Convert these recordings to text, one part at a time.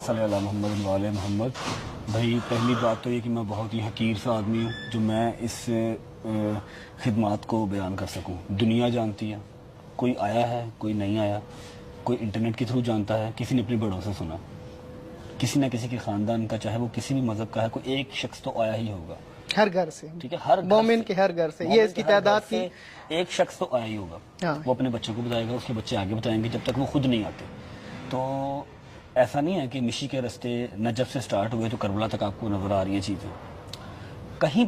صلی اللہ محمد وعلی محمد. بھائی پہلی بات تو یہ کہ میں بہت ہی حقیر سا آدمی ہوں جو میں اس خدمات کو بیان کر سکوں. دنیا جانتی ہے, کوئی آیا ہے کوئی نہیں آیا, کوئی انٹرنیٹ کے تھرو جانتا ہے, کسی نے اپنے بڑوں سے سنا, کسی نہ کسی کے خاندان کا, چاہے وہ کسی بھی مذہب کا ہے, کوئی ایک شخص تو آیا ہی ہوگا ہر گھر سے. ٹھیک ہے, ہر مومن کے ہر گھر سے, یہ اس کی تعداد کی ایک شخص تو آیا ہی ہوگا. وہ اپنے بچوں کو بتائے گا, اس کے بچے آگے بتائیں گے جب تک وہ خود نہیں آتے. تو ایسا نہیں ہے کہ مشی کے رستے نجف سے سٹارٹ ہوئے تو کربلا تک آپ کو نظر آ رہی ہیں چیزیں. کہیں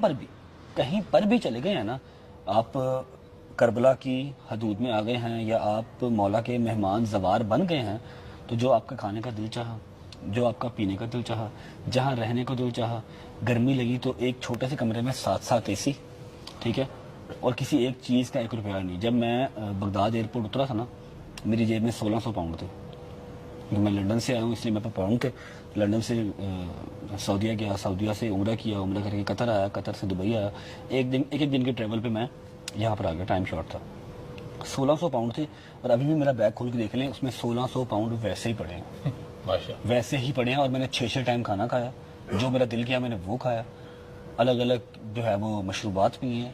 پر بھی چلے گئے ہیں نا آپ, کربلا کی حدود میں آ گئے ہیں, یا آپ مولا کے مہمان زوار بن گئے ہیں, تو جو آپ کا کھانے کا دل چاہا, جو آپ کا پینے کا دل چاہا, جہاں رہنے کا دل چاہا, گرمی لگی تو ایک چھوٹے سے کمرے میں 7 اے سی, ٹھیک ہے, اور کسی ایک چیز کا 1 روپیہ نہیں. جب میں بغداد ایئرپورٹ اترا تھا نا, میری جیب میں 1600 پاؤنڈ تھے. میں لنڈن سے آیا ہوں اس لیے میرے پاس پاؤنڈ تھے. لنڈن سے سعودیہ گیا, سعودیہ سے عمرہ کیا, عمرہ کر کے قطر آیا, قطر سے دبئی آیا. ایک دن کے ٹریول پہ میں یہاں پر آ گیا, ٹائم شارٹ تھا. 1600 پاؤنڈ تھے, اور ابھی بھی میرا بیگ کھول کے دیکھ لیں, اس میں 1600 پاؤنڈ ویسے ہی پڑے ہیں, ویسے ہی پڑے ہیں. اور میں نے 6 ٹائم کھانا کھایا, جو میرا دل کیا میں نے وہ کھایا. الگ الگ جو ہے وہ مشروبات بھی ہیں,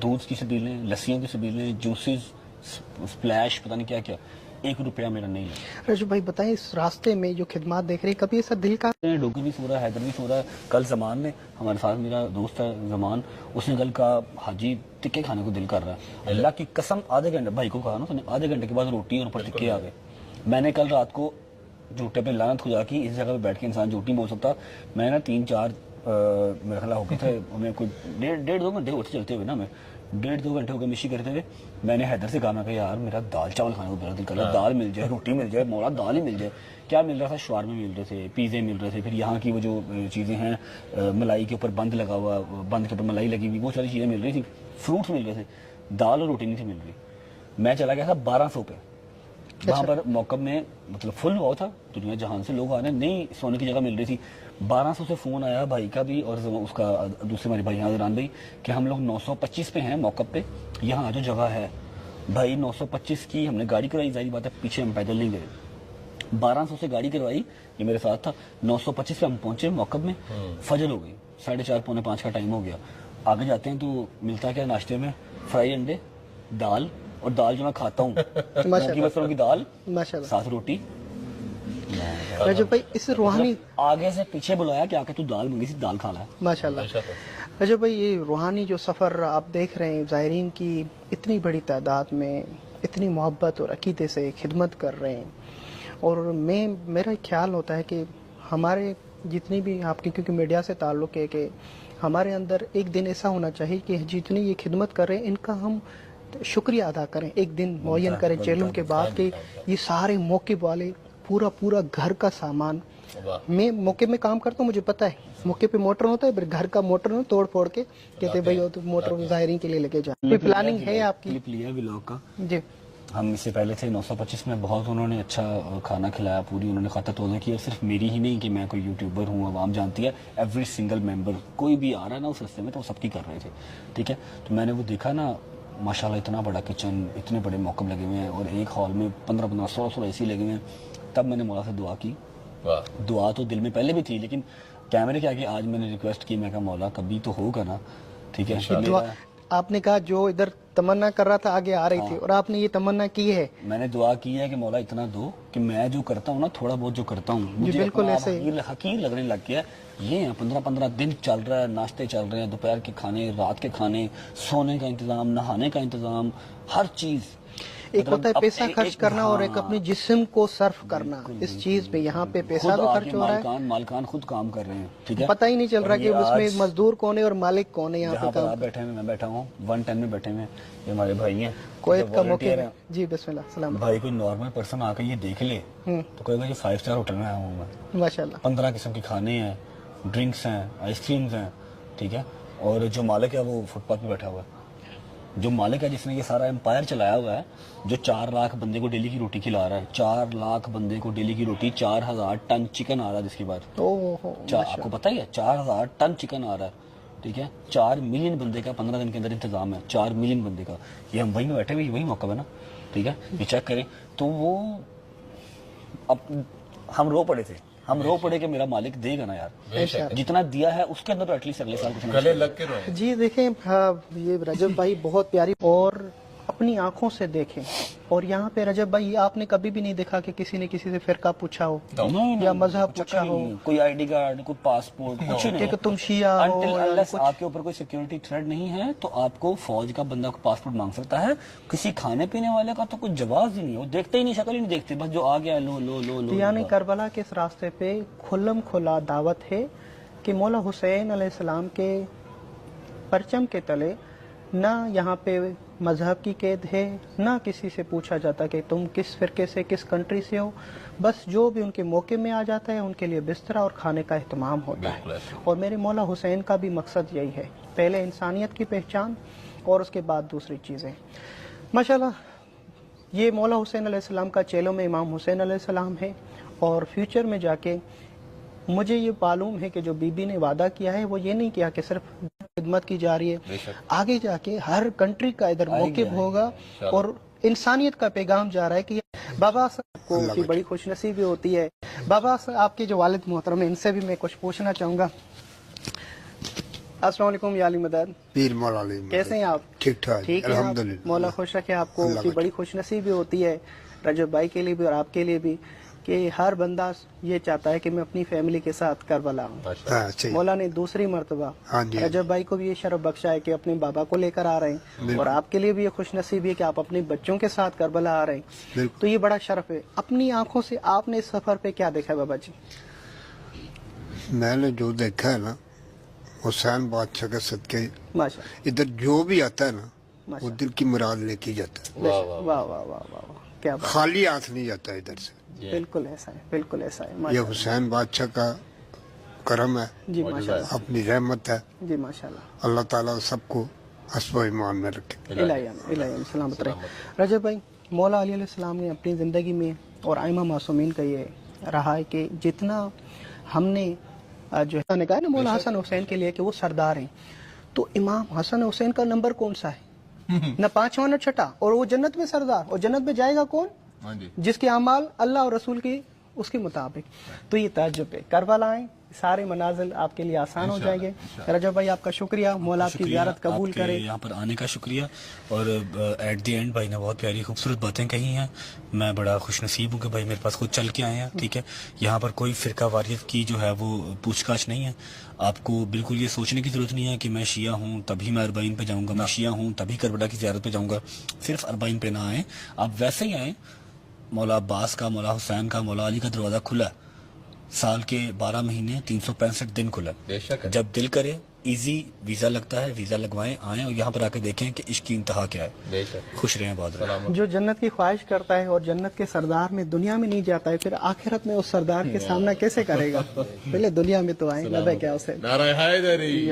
دودھ کی سبیلیں, لسیوں کی سبیلیں, جوسز, سپلیش, پتہ نہیں کیا کیا. 1 روپیہ میرا نہیں لگا. رجب بھائی بتائیں, اس راستے میں جو خدمات دیکھ رہے ہیں, کبھی ایسا دل کا ڈوگر بھی سو رہا ہے, حیدر بھی سو رہا ہے. کل زمان نے, ہمارے ساتھ میرا دوست ہے زمان, اس نے کل کہا حاجی ٹکے کھانے کو دل کر رہا ہے. اللہ کی قسم آدھے گھنٹے, بھائی کو کہا نا, آدھے گھنٹے کے بعد روٹی اور اوپر ٹکے آ گئے. میں نے کل رات کو جھوٹے پہ لعنت خدا کی, اس جگہ پہ بیٹھ کے انسان جھوٹ نہیں بول سکتا. میں نا 3-4 میرا خیال ہو گئے تھے, ہمیں کوئی 1.5-2 گھنٹے ہوتے چلتے ہوئے نا, ہمیں 1.5-2 گھنٹے ہو گئے مشی کرتے ہوئے. میں نے حیدر سے کہا, میں کہ یار میرا دال چاول کھانے کو میرا دل کر رہا ہے, دال مل جائے, روٹی مل جائے, مولا دال ہی مل جائے. کیا مل رہا تھا؟ شوارمے مل رہے تھے, پیزے مل رہے تھے, پھر یہاں کی وہ جو چیزیں ہیں ملائی کے اوپر بند لگا ہوا, بند کے اوپر ملائی لگی ہوئی, وہ ساری چیزیں مل رہی تھی. فروٹس مل رہے تھے, دال اور روٹی نہیں تھی مل رہی. میں چلا گیا تھا 1200 پہ. وہاں پر موقب میں مطلب فل ہوا تھا, دنیا جہان سے لوگ آ رہے ہیں, نہیں سونے کی جگہ مل رہی تھی. 1200 سے فون آیا بھائی کا بھی, اور اس کا دوسرے ہمارے بھائی حضران بھائی, کہ ہم لوگ 925 پہ ہیں موقب پہ, یہاں آ جو جگہ ہے. بھائی 925 کی ہم نے گاڑی کرائی, ظاہری بات ہے پیچھے ہم پیدل نہیں گئے. 1200 سے گاڑی کروائی, یہ میرے ساتھ تھا. 925 پہ ہم پہنچے موقب میں, فجر ہو گئی, 4:30-4:45 کا ٹائم ہو گیا. آگے جاتے ہیں تو ملتا کیا ناشتے میں, فرائی انڈے, دال, اور دال جو میں کھاتا ہوں کی بسروں کی دال, ساتھ روٹی. رجب بھائی اس روحانی, آگے سے پیچھے بلایا کہ آکے تو دال منگی سی, دال کھا لا. ماشاءاللہ. رجب بھائی یہ روحانی جو سفر آپ دیکھ رہے ہیں, زائرین کی اتنی بڑی تعداد میں اتنی محبت اور عقیدے سے خدمت کر رہے ہیں, اور میرا خیال ہوتا ہے کہ ہمارے جتنی بھی آپ کی, کیونکہ میڈیا سے تعلق ہے, کہ ہمارے اندر ایک دن ایسا ہونا چاہیے کہ جتنی یہ خدمت کر رہے ہیں ان کا ہم شکریہ ادا کریں, ایک دن معین کریں چیلم کے بعد, کہ یہ سارے موقع والے پورا گھر کا سامان. میں موقع میں کام کرتا ہوں, مجھے پتا ہے موقع پہ موٹر ہوتا ہے, پھر گھر کا موٹر توڑ پھوڑ کے کہتے ہیں بھائی تو موٹر ظاہرین کے لیے لگے جائیں. کوئی پلاننگ ہے آپ کی؟ کلپ لیا ولاگ کا, جی. ہم اس سے پہلے تھے 925 میں, بہت انہوں نے اچھا کھانا کھلایا, پوری انہوں نے خاطر توضع کی. اور صرف میری ہی نہیں کہ میں کوئی یوٹیوبر ہوں, عوام جانتی ہے, ایوری سنگل ممبر کوئی بھی آ رہا ہے نا اس رستے میں تو وہ سب کی کر رہے تھے. ٹھیک ہے, تو میں نے وہ دیکھا نا, ماشاءاللہ اتنا بڑا کچن, اتنے بڑے موقع لگے ہوئے ہیں, اور ایک ہال میں 15-16 اے سی لگے ہوئے ہیں. تب میں نے مولا سے دعا کی. دعا تو دل میں پہلے بھی تھی, لیکن کیمرے کے آگے آج میں نے ریکویسٹ کی, میں کہا مولا کبھی تو ہوگا نا. ٹھیک ہے, آپ نے کہا جو ادھر تمنا کر رہا تھا آگے آ رہی تھی, اور آپ نے یہ تمنا کی ہے. میں نے دعا کی ہے کہ مولا اتنا دو کہ میں جو کرتا ہوں نا, تھوڑا بہت جو کرتا ہوں, مجھے بالکل ایسے حقیر لگنے لگ گیا. یہ 15 دن چل رہا ہے, ناشتے چل رہے ہیں, دوپہر کے کھانے, رات کے کھانے, سونے کا انتظام, نہانے کا انتظام, ہر چیز. ایک ہوتا ہے پیسہ خرچ کرنا, اور ایک اپنے جسم کو صرف کرنا اس چیز پہ. یہاں پہ پیسہ بھی خرچ ہو رہا ہے, مالکان خود کام کر رہے ہیں. ٹھیک ہے, پتہ ہی نہیں چل رہا کہ اس میں مزدور کون ہے اور مالک کون ہے. یہاں پر آپ بیٹھے ہیں, میں بیٹھا ہوں 110 میں بیٹھے ہیں, یہ ہمارے بھائی ہیں کویت کا موقع ہے. جی بسم اللہ. سلام بھائی. کوئی نارمل پرسن آ کے یہ دیکھ لے تو کہے گا یہ 5 اسٹار ہوٹل میں آیا ہوں میں. ماشاءاللہ 15 قسم کے کھانے ہیں, ڈرنکس ہیں, آئس کریمز ہیں. ٹھیک ہے, اور جو مالک ہے وہ فٹ پاتھ پہ بیٹھا ہوا ہے. جو مالک ہے جس نے یہ سارا امپائر چلایا ہوا ہے, جو 4 لاکھ بندے کو ڈیلی کی روٹی کھلا رہا ہے, 4 لاکھ بندے کو ڈیلی کی روٹی, 4000 ٹن چکن آ رہا ہے جس کی بات, آپ کو پتہ ہی ہے 4000 ٹن چکن آ رہا ہے. ٹھیک ہے, 4 ملین بندے کا 15 دن کے اندر انتظام ہے, 4 ملین بندے کا. یہ ہم وہیں میں بیٹھے ہوئے, وہی موقع ہے نا. ٹھیک ہے, یہ چیک کریں تو وہ اب ہم رو پڑے تھے, ہم رو پڑے کہ میرا مالک دے گا نا یار، جتنا دیا ہے اس کے اندر تو ایٹ لیسٹ اگلے سال کچھ گلے لگ کے روئے. جی دیکھیں یہ رجب بھائی بہت پیاری اور اپنی آنکھوں سے دیکھیں. اور یہاں پہ رجب بھائی آپ نے کبھی بھی نہیں دیکھا کہ کسی نے کسی سے فرقہ پوچھا ہو یا مذہب پوچھا ہو، کوئی آئی ڈی کارڈ، کوئی پاسپورٹ، کچھ نہیں. کہ تم شیعہ ہو Until یا unless کچھ. آپ کے اوپر کوئی سیکیورٹی تھریٹ نہیں ہے تو آپ کو فوج کا بندہ کو پاسپورٹ مانگ سکتا ہے. کسی کھانے پینے والے کا تو کوئی جواز ہی نہیں ہے، وہ دیکھتے ہی نہیں، شکل ہی نہیں دیکھتے، بس جو آ گیا لو لو لو لو. یعنی کربلا کے اس راستے پہ کھلم کھلا دعوت ہے کہ مولا حسین علیہ السلام کے پرچم کے تلے نہ یہاں پہ مذہب کی قید ہے، نہ کسی سے پوچھا جاتا کہ تم کس فرقے سے، کس کنٹری سے ہو. بس جو بھی ان کے موقع میں آ جاتا ہے ان کے لیے بستر اور کھانے کا اہتمام ہوتا ہے. اور میرے مولا حسین کا بھی مقصد یہی ہے، پہلے انسانیت کی پہچان اور اس کے بعد دوسری چیزیں. ماشاءاللہ یہ مولا حسین علیہ السلام کا چیلوں میں امام حسین علیہ السلام ہے. اور فیوچر میں جا کے مجھے یہ معلوم ہے کہ جو بی بی نے وعدہ کیا ہے وہ یہ نہیں کیا کہ صرف خدمت کی جا رہی ہے، آگے جا کے ہر کنٹری کا ادھر موقف ہوگا اور انسانیت کا پیغام جا رہا ہے کہ بابا صاحب کو کی بڑی خوش نصیبی ہوتی ہے. بابا صاحب آپ کے جو والد محترم ہیں ان سے بھی میں کچھ پوچھنا چاہوں گا. السلام علیکم یا علی مدد، پیر مولا علی مدد. کیسے ہیں آپ؟ ٹھیک ٹھاک ٹھیک ہے. الحمدللہ. مولا خوش رکھے آپ کو، کی بڑی خوش نصیبی ہوتی ہے رجب بھائی کے لیے بھی اور آپ کے لیے بھی کہ ہر بندہ یہ چاہتا ہے کہ میں اپنی فیملی کے ساتھ کربلا ہوں. ہاں صحیح. مولا نے دوسری مرتبہ ہاں جی. رجب بھائی کو بھی یہ شرف بخشا ہے کہ اپنے بابا کو لے کر آ رہے ہیں اور آپ کے لیے بھی یہ خوش نصیبی ہے کہ آپ اپنے بچوں کے ساتھ کربلا آ رہے ہیں. بالکل. تو یہ بڑا شرف ہے. اپنی آنکھوں سے آپ نے اس سفر پہ کیا دیکھا ہے بابا جی؟ میں نے جو دیکھا ہے نا حسین بادشاہ کے صدقے ماشاء ادھر جو بھی آتا ہے نا وہ ماشاء دل کی مراد لے کے جاتا ہے، واہ واہ واہ واہ واہ واہ، کیا بات. خالی ہاتھ نہیں جاتا ادھر سے. بالکل ایسا ہے، بالکل ایسا ہے. یہ ماشاء حسین بادشاہ کا کرم ہے، جی ماشاء اللہ، اپنی رحمت ہے. جی ماشاء اللہ. اللہ تعالیٰ سب کو حسب و ایمان میں رکھے. الہی سلامت رہے. رجب بھائی مولا علی علیہ السلام نے اپنی زندگی میں اور ائمہ معصومین کا یہ رہا ہے کہ جتنا ہم نے جو نے کہا نا مولا حسن حسین کے لیے کہ وہ سردار ہیں، تو امام حسن حسین کا نمبر کون سا ہے؟ نہ پانچواں نہ چھٹا. اور وہ جنت میں سردار، اور جنت میں جائے گا کون؟ جس کے اعمال اللہ اور رسول کی اس کے مطابق. تو یہ تعجب ہے. کربلا آئیں، سارے منازل آپ کے لیے آسان ہو جائیں گے. رجب بھائی آپ کا شکریہ، مولا آپ کی زیارت قبول کرے. یہاں پر آنے کا شکریہ. اور ایٹ دی اینڈ بھائی نے بہت پیاری خوبصورت باتیں کہی ہیں. میں بڑا خوش نصیب ہوں کہ بھائی میرے پاس خود چل کے آئے ہیں. ٹھیک ہے، یہاں پر کوئی فرقہ واریت کی جو ہے وہ پوچھ گاچھ نہیں ہے. آپ کو بالکل یہ سوچنے کی ضرورت نہیں ہے کہ میں شیعہ ہوں تبھی میں اربعین پہ جاؤں گا، میں شیعہ ہوں تبھی کربلا کی زیارت پہ جاؤں گا. صرف اربعین پہ نہ آئیں، آپ ویسے ہی آئیں. مولا عباس کا، مولا حسین کا، مولا علی کا دروازہ کھلا ہے. سال کے 12 مہینے 365 دن کھلا ہے. جب دل کرے ایزی ویزا لگتا ہے، ویزا لگوائیں، آئیں اور یہاں پر آ کے دیکھیں کہ عشق کی انتہا کیا ہے. خوش رہیں، آباد رہیں. جو جنت کی خواہش کرتا ہے اور جنت کے سردار میں دنیا میں نہیں جاتا ہے، پھر آخرت میں اس سردار کے سامنا کیسے کرے گا؟ پہلے دنیا میں تو آئیں. لبے کیا اسے نعرہ حیدری.